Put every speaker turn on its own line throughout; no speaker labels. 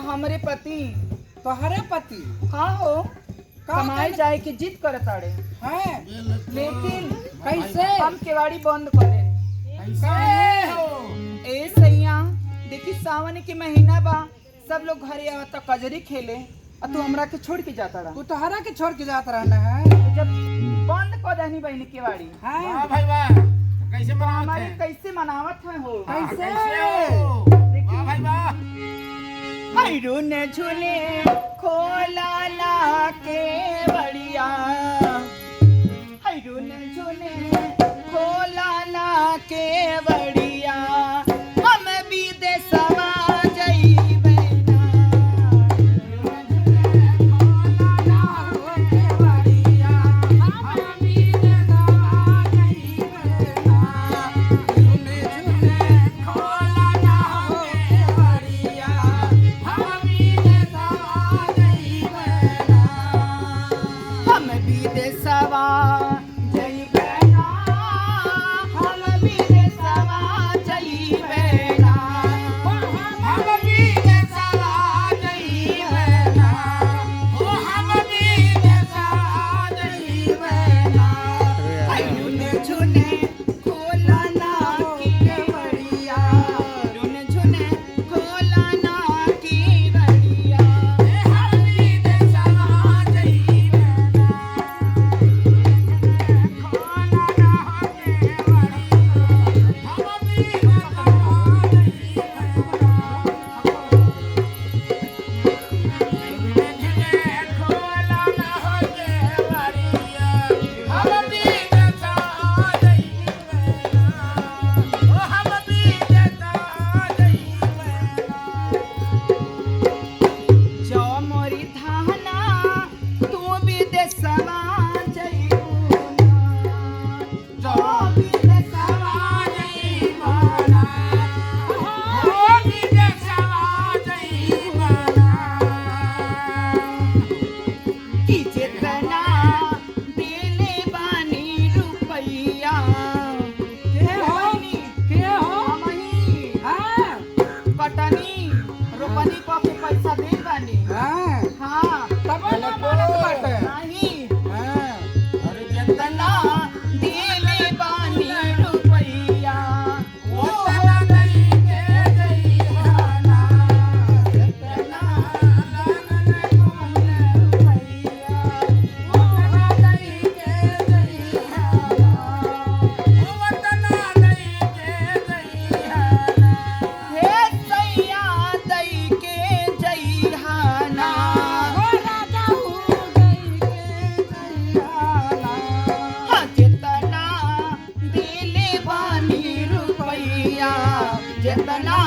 हमरे पति।
तोहरे पति?
हाँ हो, कमाए
करे?
जाए के जिद करताड़े
है
लेकिन
कैसे?
हम केवाड़ी बंद कर दे।
कैसे हो?
ए सैया देखी सावन के महीना बा, सब लोग घरे आवता कजरी खेले और तू हमरा के छोड़ के जाता रहा।
तू तोहरा के छोड़ के जात रहना है?
तो जब बंद कर दहनी बहनी केवाड़ी
है
भाई वाह, कैसे मनावत
हमारे
है?
कैसे मनावत है हो।
कैसे?
हो?
देखी
वाह भाई वाह।
हैरून झूले खोला ला के बढ़िया, हैरून झूले खोला ला के बढ़िया, हम भी देसवा जइबे ना। हम भी देसवा जइबे ना, हम भी देसवा जइबे ना, हम भी देसवा जइबे ना, ओ हम भी देसवा जइबे ना। हैरून झूले खोला ना की बढ़िया, हैरून झूले खोला ना की बढ़िया, हम भी देसवा जइबे ना। जो मोरी धाना तू भी देसवा जइबू ना, जो भी देसवा जइबू ना, हो भी देसवा जइबू ना। कि जितना दिले बानी रुपैया,
के हो? के हो?
हमही
हाँ
कटनी रोपनी क के पैसा दे बानी।
हाँ
हाँ
तब ना मानत बाटे।
नहीं
हाँ
अरे जनता
तना दिले बानी रुपैया,
वो तना नहीं के जइहाना, तना लागल कोने रुपैया, वो तना नहीं के जइहाना, वो तना नहीं के जइहाना।
हे सैया दई के जइहाना, हाँ जितना दिले बानी रुपैया, जितना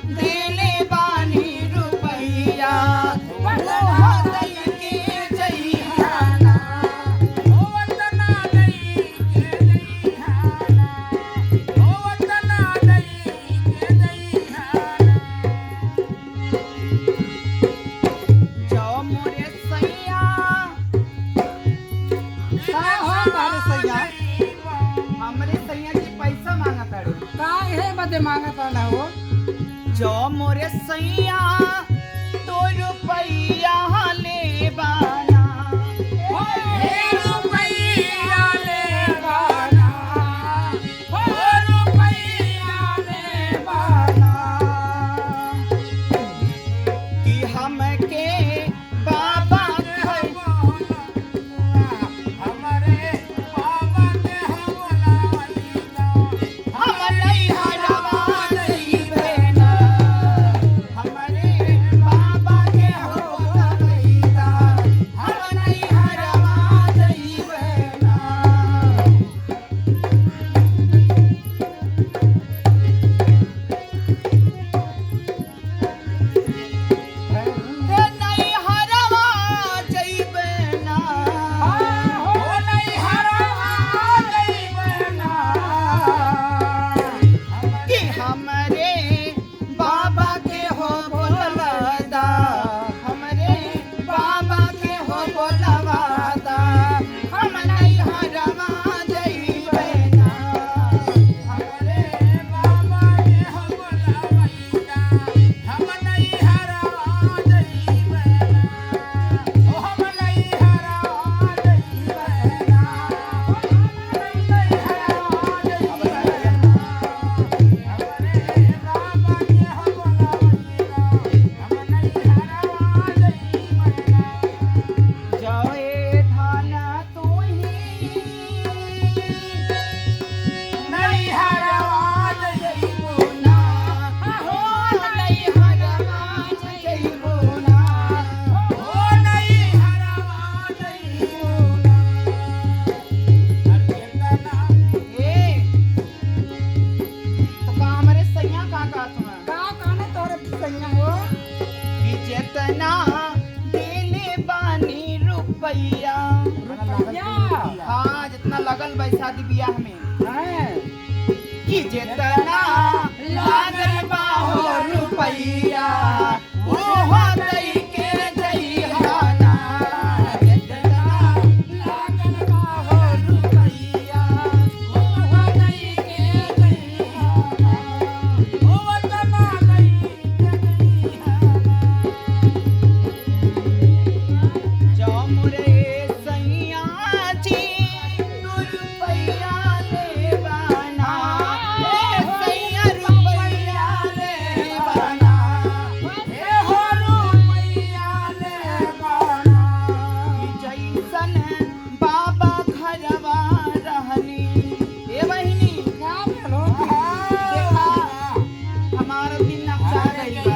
दिले बानी रुपैया, वो दई के जइहाना।
वो तना नहीं के जइहाना, वो तना नहीं के जइहाना।
जो मोरे सैया
का हो तारे सैया?
हमरे सैया जी पैसा मांगत अड़े।
का हे बदे मांगत ना हो?
जो मोरे सैया तो रुपैया ले बाना,
हे रुपैया ले बाना, हो रुपैया ले बाना।
कि हमके बाबा घर
हमारे बाबा के हमला
हम नहीं हरवा जइबे ना, हमरे जितना देले बानी रुपैया
रुपया
हाँ जितना लगल बा शादी ब्याह में
हैं
कि जितना लागल बा हो रुपैया ओहो दई के जइहाना जितना लागल बा हो रुपैया ओहो दई के जइहाना ओ तना दई के जइहाना जमुरे सैया जी रुपैया लेवाना ए सैया रुपैया लेवाना ए हो रुपैया लेवाना जैसन बाबा घरवा रहनी ए बहिनी
क्या बोलो
देखा हमारा दिन नक्शा गइल बा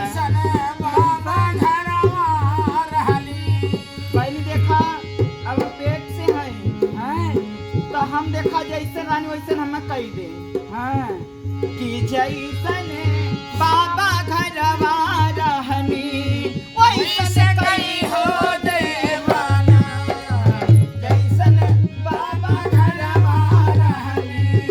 पहले देखा अब पेट से है
हैं
तो हम देखा जैसे रानी वैसे हमें कही दे
हैं
कि जैसन बाबा घरवा रहनी वैसे कई हो देवाना जैसन बाबा घरवा रहनी